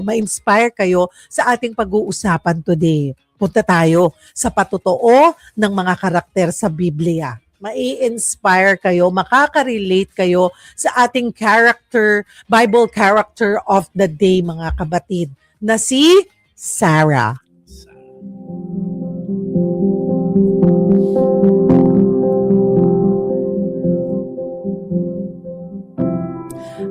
ma-inspire kayo sa ating pag-uusapan today. Punta tayo sa patotoo ng mga karakter sa Biblia. Mai-inspire kayo, makaka-relate kayo sa ating character, Bible character of the day, mga kabatid, na si Sarah.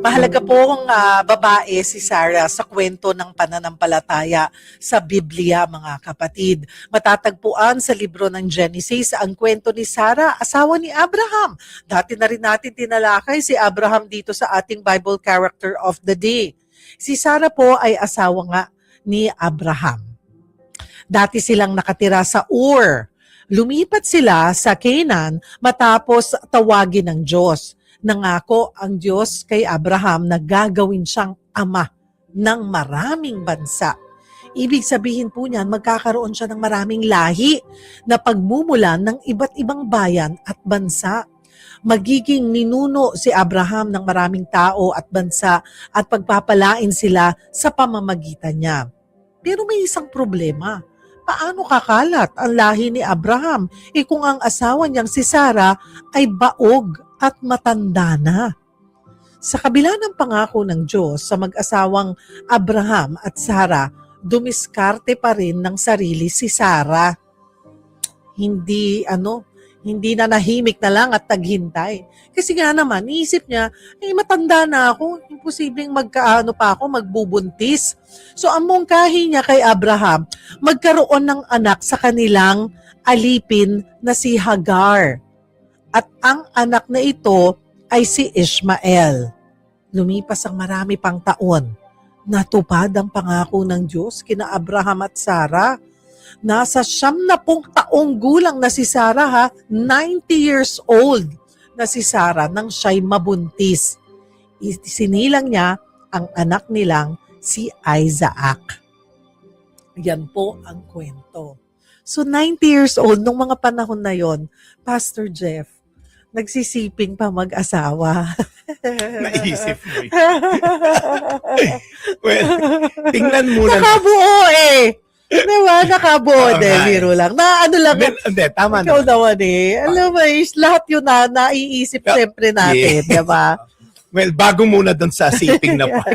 Mahalaga pong babae si Sarah sa kwento ng pananampalataya sa Biblia, mga kapatid. Matatagpuan sa libro ng Genesis ang kwento ni Sarah, asawa ni Abraham. Dati na rin natin tinalakay si Abraham dito sa ating Bible character of the day. Si Sarah po ay asawa nga ni Abraham. Dati silang nakatira sa Ur. Lumipat sila sa Canaan matapos tawagin ng Diyos. Nangako ang Diyos kay Abraham na gagawin siyang ama ng maraming bansa. Ibig sabihin po niyan, magkakaroon siya ng maraming lahi na pagmumulan ng iba't ibang bayan at bansa. Magiging ninuno si Abraham ng maraming tao at bansa at pagpapalain sila sa pamamagitan niya. Pero may isang problema. Paano kakalat ang lahi ni Abraham kung ang asawa niyang si Sarah ay baog at matanda na? Sa kabila ng pangako ng Diyos sa mag-asawang Abraham at Sarah, dumiskarte pa rin ng sarili si Sarah. Hindi na nahimik na lang at taghintay. Kasi nga naman, iisip niya, matanda na ako, imposibleng magbubuntis. So ang mungkahi niya kay Abraham, magkaroon ng anak sa kanilang alipin na si Hagar. At ang anak na ito ay si Ishmael. Lumipas ang marami pang taon. Natupad ang pangako ng Diyos kina Abraham at Sarah. Nasa 70 taong gulang na si Sarah, 90 years old na si Sarah nang siya'y mabuntis. Sinilang niya ang anak nilang si Isaac. Yan po ang kwento. So 90 years old, nung mga panahon na yon, Pastor Jeff, nagsisiping pa mag-asawa. Naisip mo eh. Well, tingnan mo na. Nakabuo eh. Diba? Nakabuo biro lang. Na ano lang. Hindi, tama ikaw naman. naman eh. Alam mo, lahat yun na naiisip siyempre natin. Yeah. Diba? Well, bago muna doon sa siping na part.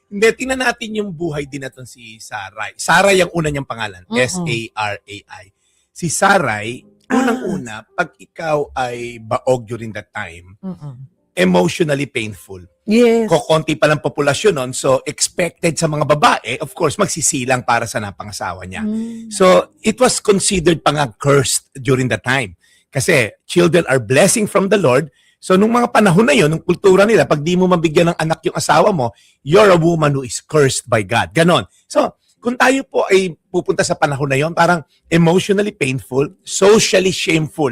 Hindi, tingnan natin yung buhay din natin si Sarai. Sarai ang una niyang pangalan. S-A-R-A-I. Si Sarai, unang-una, pag ikaw ay baog during that time, emotionally painful. Yes. Kokonti pa lang populasyon nun, so expected sa mga babae, of course, magsisilang para sa napangasawa niya. So, it was considered pang cursed during that time. Kasi children are blessing from the Lord. So, nung mga panahon na yun, nung kultura nila, pag di mo mabigyan ng anak yung asawa mo, you're a woman who is cursed by God. Ganon. So, kung tayo po ay pupunta sa panahon na yon, parang emotionally painful, socially shameful.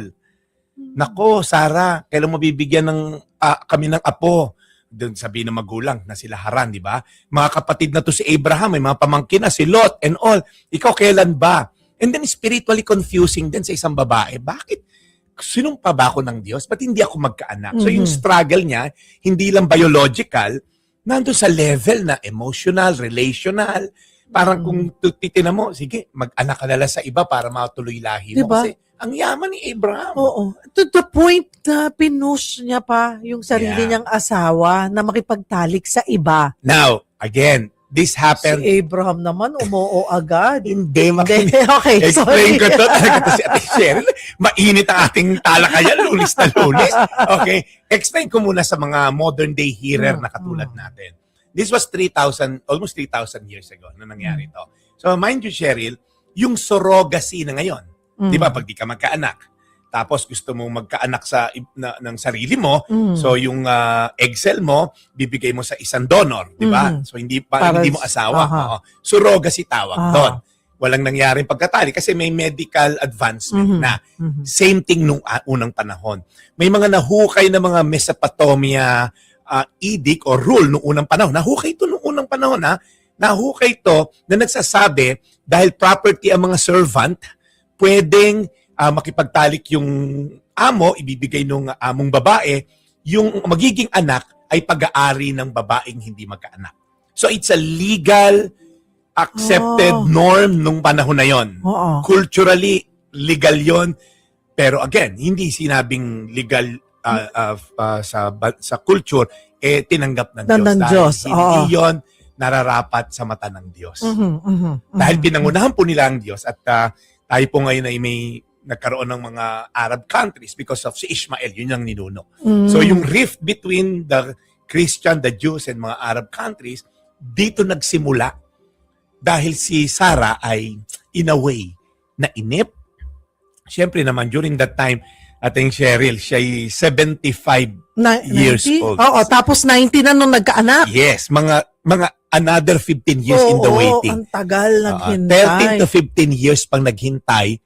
Nako, Sarah, kailan mabibigyan ng kami ng apo? Doon sabihin ng magulang na sila Haran, di ba? Mga kapatid na to si Abraham, may mga pamangkin na si Lot and all. Ikaw kailan ba? And then spiritually confusing din sa isang babae. Bakit? Sinumpa ba ako ng Diyos? Ba't hindi ako magkaanak? So yung struggle niya, hindi lang biological, nandun sa level na emotional, relational. Parang kung titinan mo, sige, mag-anak ka na lang sa iba para matuloy lahi mo. Diba? Kasi ang yaman ni Abraham. Oo. To the point na pinush niya pa yung sarili niyang asawa na makipagtalik sa iba. Now, again, this happened. Si Abraham naman, umuo agad. Hindi, Okay, explain sorry. ko to. Talaga to si Ate Cheryl. Mainit ang ating talakayan, lulis na lulis. Okay, explain ko muna sa mga modern day hearer na katulad natin. This was almost 3,000 years ago na nangyari to. So mind you, Cheryl, yung surrogacy na ngayon, di ba, pag di ka magkaanak, tapos gusto mong magkaanak ng sarili mo, so yung egg cell mo, bibigay mo sa isang donor, di ba? So hindi mo asawa. Surrogacy tawag doon. Walang nangyaring pagkatali kasi may medical advancement na. Same thing nung unang panahon. May mga nahukay na mga Mesopotamia edict or rule nung unang panahon. Nahukay ito nung unang panahon, ha? Nahukay ito na nagsasabi dahil property ang mga servant, pwedeng makipagtalik yung amo, ibibigay nung among babae, yung magiging anak ay pag-aari ng babaeng hindi magkaanak. So it's a legal, accepted norm nung panahon na yon. Oo. Culturally, legal yon. Pero again, hindi sinabing legal sa culture, tinanggap ng Diyos. Ng Diyos, Hindi oo. yon nararapat sa mata ng Diyos. Mhm. Dahil pinangunahan po nila ang Diyos at tayo po ngayon ay may nagkaroon ng mga Arab countries because of si Ishmael, yun ang ninuno. So yung rift between the Christian, the Jews, and mga Arab countries, dito nagsimula dahil si Sarah ay in a way nainip. Siyempre naman, during that time, ating Cheryl, siya ay 75 years 90? old. Oo, tapos 90 na nung nagkaanak. Yes, mga another 15 years in the waiting. Ang tagal naghintay. 13 to 15 years pang naghintay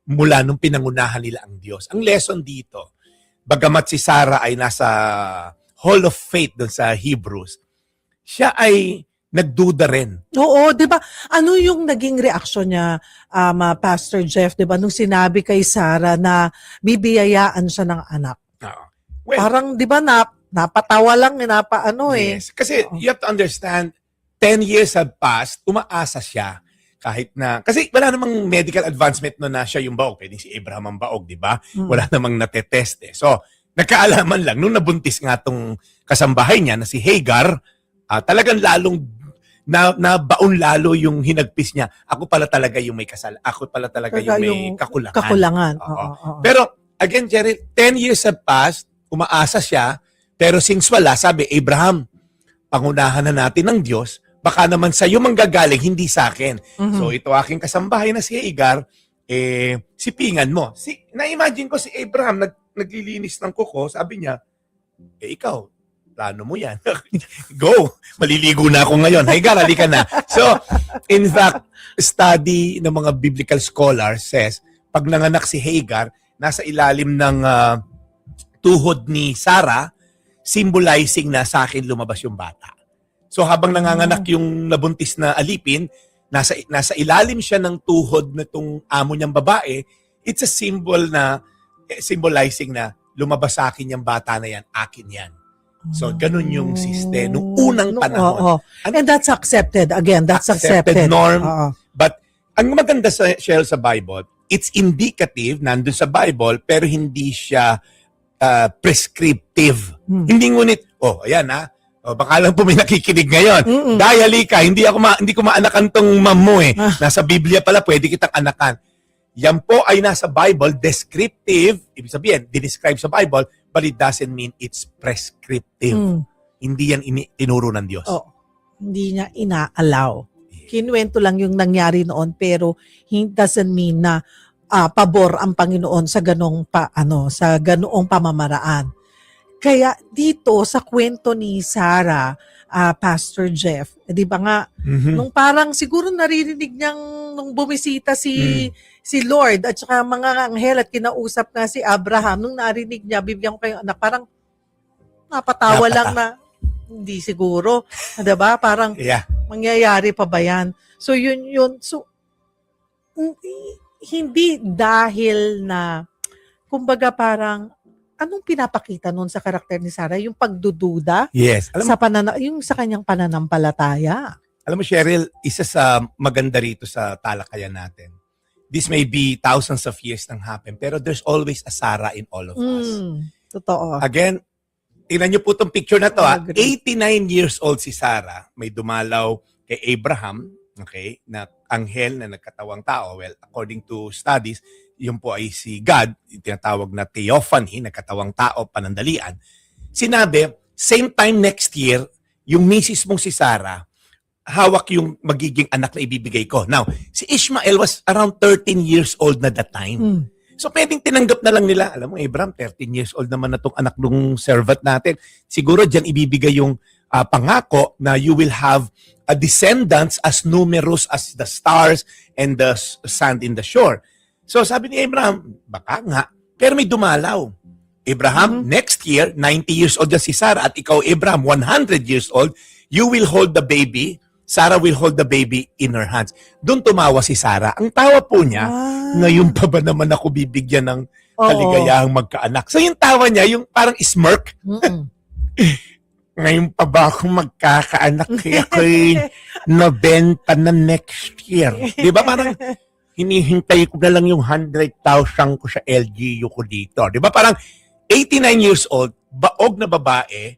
mula nung pinangunahan nila ang Diyos. Ang lesson dito, bagamat si Sarah ay nasa Hall of Faith doon sa Hebrews, siya ay nagduda rin. Oo, 'di ba? Ano yung naging reaksyon niya, Pastor Jeff, 'di ba, nung sinabi kay Sarah na bibiyayaan siya ng anak? Well, Parang 'di ba napatawa lang, napaano yes. Kasi you have to understand, 10 years have passed, umaasa siya kahit na, kasi wala namang medical advancement no na siya yung baog. Pwedeng si Abraham ang baog, di ba? Wala namang natetest eh. So, nagkaalaman lang, nung nabuntis nga tong kasambahay niya na si Hagar, talagang lalong nabaon lalo yung hinagpis niya. Ako pala talaga yung may ako pala talaga yung may kakulangan. Kakulangan. Oo. Oo. Pero, again, Jerry, 10 years have passed, umaasa siya, pero since wala, sabi, Abraham, pangunahan na natin ng Diyos, baka naman sa iyo manggagaling, hindi sa akin. So, ito aking kasambahay na si Hagar, sipingan mo. Na-imagine ko si Abraham, naglilinis ng kuko, sabi niya, ikaw, plano mo yan. Go! Maliligo na ako ngayon. Hagar, halika na. So, in fact, study ng mga biblical scholars says, pag nanganak si Hagar, nasa ilalim ng tuhod ni Sarah, symbolizing na sa akin lumabas yung bata. So habang nanganganak yung nabuntis na alipin, nasa ilalim siya ng tuhod na tong amo niyang babae, it's a symbol na, symbolizing na lumabas sa akin yung bata na yan, akin yan. So ganun yung system, nung unang panahon. And that's accepted. Again, that's accepted. Norm. But ang maganda sa Bible, it's indicative, nandun sa Bible, pero hindi siya prescriptive. Hindi ngunit, ayan baka lang po may nakikinig ngayon. Dahil halika, hindi ko maanakan tong mom mo eh. Nasa Biblia pala, pwede kitang anakan. Yan po ay nasa Bible, descriptive, ibig sabihin, dinescribe sa Bible, but it doesn't mean it's prescriptive. Hindi yan tinuro ng Diyos. Hindi niya ina-allow. Kinuwento lang yung nangyari noon, pero it doesn't mean na pabor ang Panginoon sa ganoong pamamaraan. Kaya dito sa kwento ni Sarah, Pastor Jeff, di ba nga, nung parang siguro naririnig niyang nung bumisita si Lord at saka mga anghel at kinausap nga si Abraham, nung narinig niya, bibigyan ko kayo anak, parang napatawa lang na, hindi siguro. Di ba? Parang, mangyayari pa ba yan? So, yun. So, hindi dahil na, kumbaga parang, anong pinapakita nun sa karakter ni Sarah? Yung pagdududa? Yes. Yung sa kanyang pananampalataya. Alam mo, Cheryl, isa sa maganda rito sa talakayan natin. This may be thousands of years nang happen, pero there's always a Sarah in all of us. Totoo. Again, tingnan niyo po itong picture na to. 89 years old si Sarah. May dumalaw kay Abraham, okay, na anghel na nagkatawang tao. Well, according to studies, yun po ay si God, tinatawag na theophany, nagkatawang tao, panandalian. Sinabi, same time next year, yung misis mong si Sarah, hawak yung magiging anak na ibibigay ko. Now, si Ishmael was around 13 years old na that time. So, pwedeng tinanggap na lang nila. Alam mo, Abraham, 13 years old naman na itong anak ng servant natin. Siguro dyan ibibigay yung pangako na you will have a descendants as numerous as the stars and the sand in the shore. So, sabi ni Abraham, baka nga. Pero may dumalaw. Abraham, next year, 90 years old na si Sarah at ikaw, Abraham, 100 years old, you will hold the baby. Sarah will hold the baby in her hands. Doon tumawa si Sarah. Ang tawa po niya, ngayon pa ba naman ako bibigyan ng kaligayahang magkaanak? So yung tawa niya, yung parang smirk. ngayon pa ba ako magkakaanak? Kaya ako'y nabenta na next year. Di ba parang hinihintay ko na lang yung 100,000 ko sa LGU ko dito. Di ba parang 89 years old, baog na babae,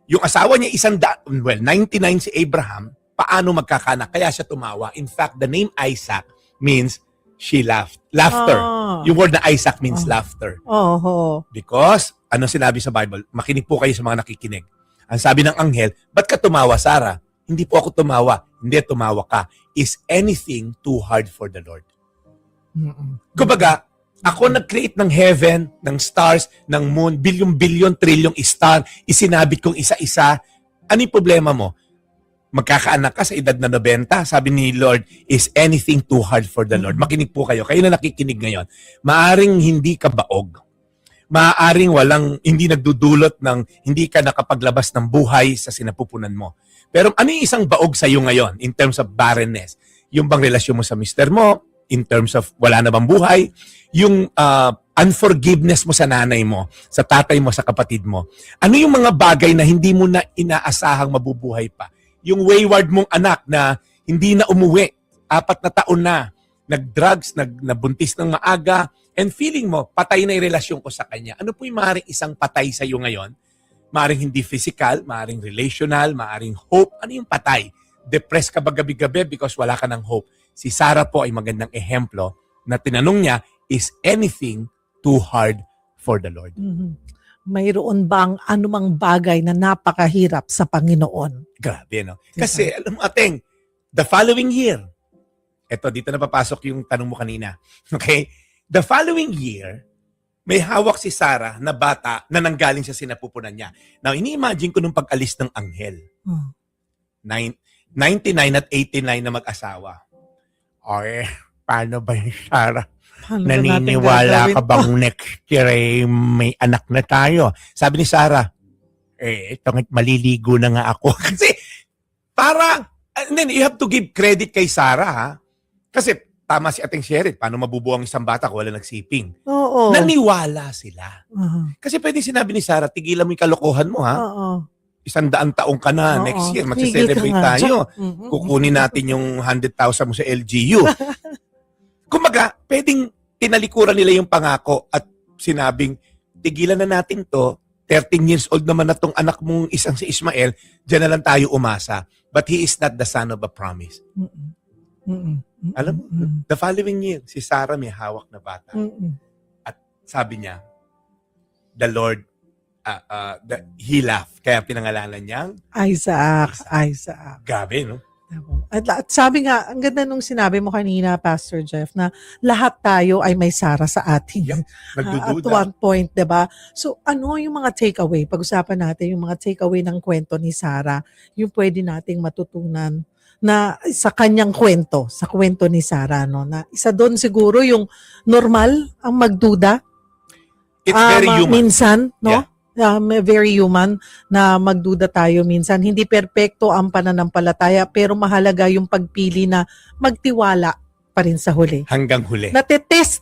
yung asawa niya 99 si Abraham, paano magkakaanak? Kaya siya tumawa. In fact, the name Isaac means she laughed. Laughter. Ah. Yung word na Isaac means laughter. Oho. Because, ano sinabi sa Bible? Makinig po kayo sa mga nakikinig. Ang sabi ng anghel, ba't ka tumawa, Sarah? Hindi po ako tumawa. Hindi, tumawa ka. Is anything too hard for the Lord? Kumbaga, ako nag-create ng heaven, ng stars, ng moon, bilyon-bilyon, trilyong star, isinabit kong isa-isa. Ano yung problema mo? Magkakaanak ka sa edad na 90, sabi ni Lord, is anything too hard for the Lord? Makinig po kayo. Kayo na nakikinig ngayon. Maaring hindi ka baog. Maaaring hindi nagdudulot ng hindi ka nakapaglabas ng buhay sa sinapupunan mo. Pero ano yung isang baog sa iyo ngayon in terms of barrenness? Yung bang relasyon mo sa mister mo, in terms of wala na bang buhay? Yung unforgiveness mo sa nanay mo, sa tatay mo, sa kapatid mo. Ano yung mga bagay na hindi mo na inaasahang mabubuhay pa? Yung wayward mong anak na hindi na umuwi, 4 na taon na, nag-drugs, nabuntis ng maaga, and feeling mo, patay na yung relasyon ko sa kanya. Ano po yung maaaring isang patay sa iyo ngayon? Maaaring hindi physical, maaaring relational, maaaring hope. Ano yung patay? Depressed ka ba gabi-gabi because wala ka ng hope? Si Sarah po ay magandang ehemplo na tinanong niya, is anything too hard for the Lord? Mayroon bang anumang bagay na napakahirap sa Panginoon? Grabe, no? Kasi, alam mo, Ateng, the following year, eto, dito na papasok yung tanong mo kanina. Okay? The following year, may hawak si Sarah na bata na nanggaling sa sinapupunan niya. Now, ini-imagine ko nung pag-alis ng anghel. 99 at 89 na mag-asawa. Or, paano ba yung Sarah? Paano ba natin Naniniwala gagawin ka to? bang next year may anak na tayo? Sabi ni Sarah, ito maliligo na nga ako. Kasi, and then you have to give credit kay Sarah, ha? Kasi, tama si Ating Sherit, paano mabubuang isang bata kung wala nagsiping? Oo. Naniwala sila. Uh-huh. Kasi pwede sinabi ni Sarah, tigilan mo yung kalokohan mo, ha? Oo. 100 taong ka na, Oo. next year, Tigil magse-celebrate ka nga. tayo. Mhm. Kukunin natin yung 100,000 mo sa LGU. Kumbaga, pwedeng tinalikuran nila yung pangako at sinabing, tigilan na natin to, 13 years old naman na tong anak mong isang si Ismael, dyan na lang tayo umasa. But he is not the son of a promise. Alam mo, the following year, si Sarah may hawak na bata. At sabi niya, the Lord, he laughed. Kaya pinangalanan niyang, Isaac. gabi, no? At sabi nga, ang ganda nung sinabi mo kanina, Pastor Jeff, na lahat tayo ay may Sarah sa atin. Yep. At Nagdududa. one point, 'di ba? So, ano yung mga takeaway? Pag-usapan natin yung mga takeaway ng kwento ni Sarah, yung pwede nating matutunan na sa kanyang kwento, sa kwento ni Sarah, no? Na isa doon siguro yung normal ang magduda. It's very human. Minsan, no? Yeah. Very human na magduda tayo minsan. Hindi perpekto ang pananampalataya, pero mahalaga yung pagpili na magtiwala pa rin sa huli. Hanggang huli. Natetest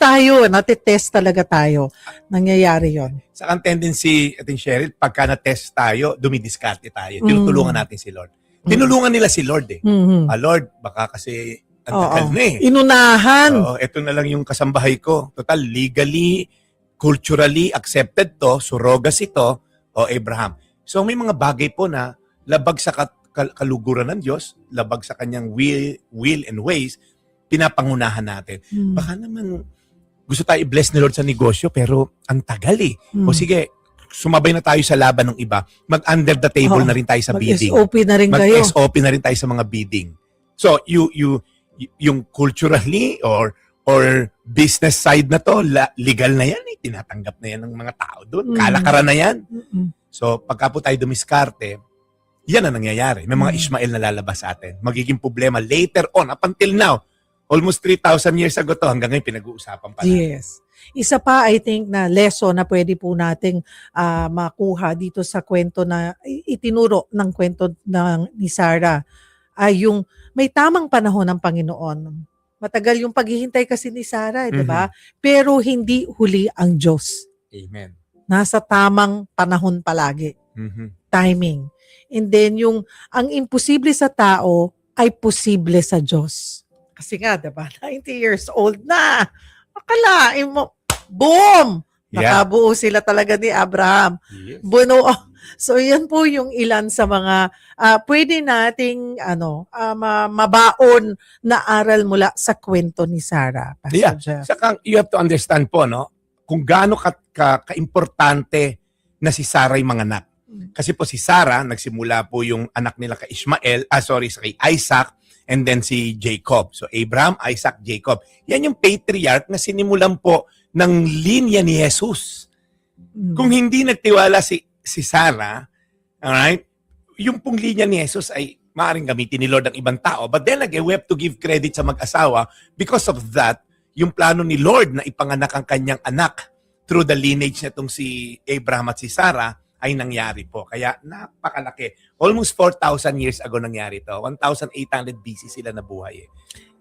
talaga tayo. Nangyayari yon. Sa ang tendency, ating Cheryl, pagka na-test tayo, dumidiskarte tayo. Tinutulungan natin si Lord. Tinulungan nila si Lord eh. Lord, baka kasi ang tagal na eh. Inunahan. Oo, ito na lang yung kasambahay ko. Total, legally, culturally accepted to, surrogacy to, o Abraham. So may mga bagay po na labag sa kaluguran ng Diyos, labag sa kanyang will and ways, pinapangunahan natin. Baka naman gusto tayo i-bless ni Lord sa negosyo, pero ang tagal eh. O sige, sumabay na tayo sa laban ng iba. Mag-under the table na rin tayo sa bidding. Mag-SOP na rin kayo. Mag-SOP na rin tayo sa mga bidding. So, yung culturally or business side na to, legal na yan eh. Tinatanggap na yan ng mga tao doon. Kalakaran na yan. So, pagka po tayo dumiskarte, yan ang nangyayari. May mga Ishmael na lalabas sa atin. Magiging problema later on, up until now. Almost 3,000 years ago to, hanggang ngayon pinag-uusapan pa natin. Yes. Isa pa, I think, na lesson na pwede po nating makuha dito sa kwento na itinuro ng kwento ni Sarah ay yung may tamang panahon ng Panginoon. Matagal yung paghihintay kasi ni Sarah, di ba? Pero hindi huli ang Diyos. Amen. Nasa tamang panahon palagi. Timing. And then ang imposible sa tao ay posible sa Diyos. Kasi nga, diba, 90 years old na. Akalain mo, boom! Yeah. Nakabuo sila talaga ni Abraham. Yes. Buno. So yan po yung ilan sa mga pwede nating mabaon na aral mula sa kwento ni Sarah. Pastor Yeah. Jeff. Saka you have to understand po, no, kung gaano ka-importante na si Sarah yung mga anak. Kasi po si Sarah, nagsimula po yung anak nila kay kay Isaac, and then si Jacob. So Abraham, Isaac, Jacob. Yan yung patriarch na sinimulan po ng linya ni Jesus. Kung hindi nagtiwala si Sarah, alright, yung pong linya ni Jesus ay maaaring gamitin ni Lord ng ibang tao. But then again, we have to give credit sa mag-asawa because of that, yung plano ni Lord na ipanganak ang kanyang anak through the lineage na itong si Abraham at si Sarah ay nangyari po. Kaya napakalaki. Almost 4,000 years ago nangyari to. 1,800 BC sila nabuhay.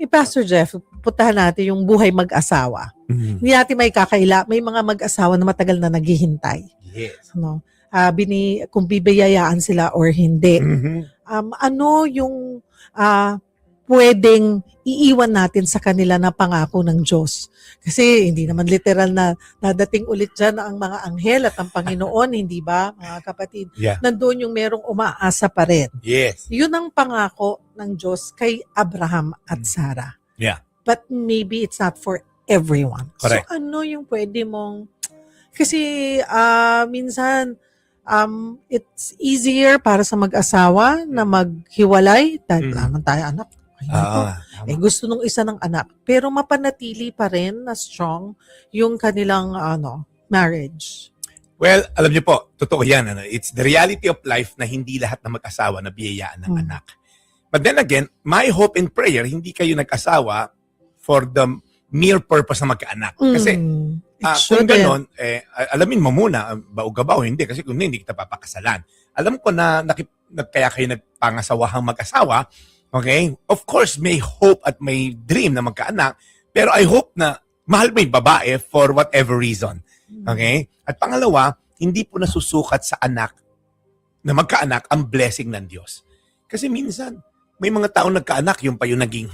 Pastor Jeff, putahan natin yung buhay mag-asawa. Hindi natin may kakaila. May mga mag-asawa na matagal na naghihintay. Yes. No? Kung bibiyayaan sila or hindi. Ano yung pwedeng iiwan natin sa kanila na pangako ng Diyos? Kasi hindi naman literal na dadating ulit dyan ang mga anghel at ang Panginoon, hindi ba, mga kapatid? Yeah. Nandun yung merong umaasa pa rin. Yes. Yun ang pangako ng Diyos kay Abraham at Sarah. Yeah. But maybe it's not for everyone. Correct. So ano yung pwede mong... Kasi minsan, it's easier para sa mag-asawa na maghiwalay dahil naman tayo anak. Gusto nung isa ng anak. Pero mapanatili pa rin na strong yung kanilang marriage. Well, alam niyo po, totoo yan. It's the reality of life na hindi lahat ng mag-asawa na biyayaan ng anak. But then again, my hope and prayer, hindi kayo nag-asawa for the mere purpose na magkaanak. Kasi kung ganon, alamin mo muna, baog-gabaw, hindi. Kasi kung hindi kita papakasalan. Alam ko na kaya kayo nagpangasawahang mag-asawa, okay? Of course, may hope at may dream na magkaanak, pero I hope na mahal mo yung babae for whatever reason. Okay? At pangalawa, hindi po nasusukat sa anak na magkaanak ang blessing ng Diyos. Kasi minsan, may mga taong nagkaanak, yung pa yung naging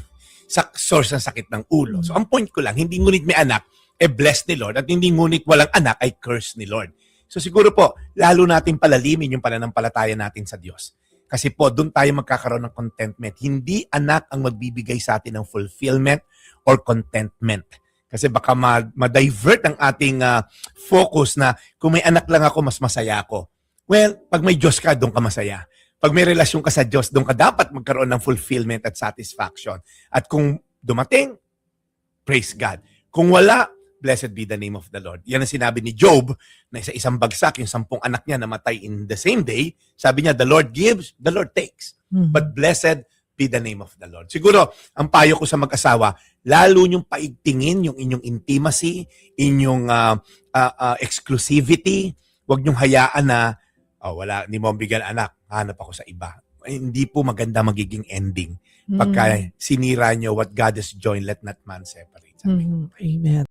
source ng sakit ng ulo. So, ang point ko lang, hindi ngunit may anak, blessed ni Lord, at hindi ngunit walang anak, ay curse ni Lord. So, siguro po, lalo natin palalimin yung pananampalataya natin sa Diyos. Kasi po, doon tayo magkakaroon ng contentment. Hindi anak ang magbibigay sa atin ng fulfillment or contentment. Kasi baka ma-divert ang ating focus na kung may anak lang ako, mas masaya ako. Well, pag may Diyos ka, doon ka masaya. Pag may relasyon ka sa Diyos, doon ka dapat magkaroon ng fulfillment at satisfaction. At kung dumating, praise God. Kung wala, blessed be the name of the Lord. Yan ang sinabi ni Job na sa isang bagsak, yung 10 anak niya namatay in the same day. Sabi niya, the Lord gives, the Lord takes. But blessed be the name of the Lord. Siguro, ang payo ko sa mag-asawa, lalo niyong paigtingin yung inyong intimacy, inyong exclusivity. Huwag niyong hayaan na, wala, hindi mo bigyan anak, hanap ako sa iba. Hindi po maganda magiging ending. Pagka sinira niyo, what God has joined, let not man separate. Amen.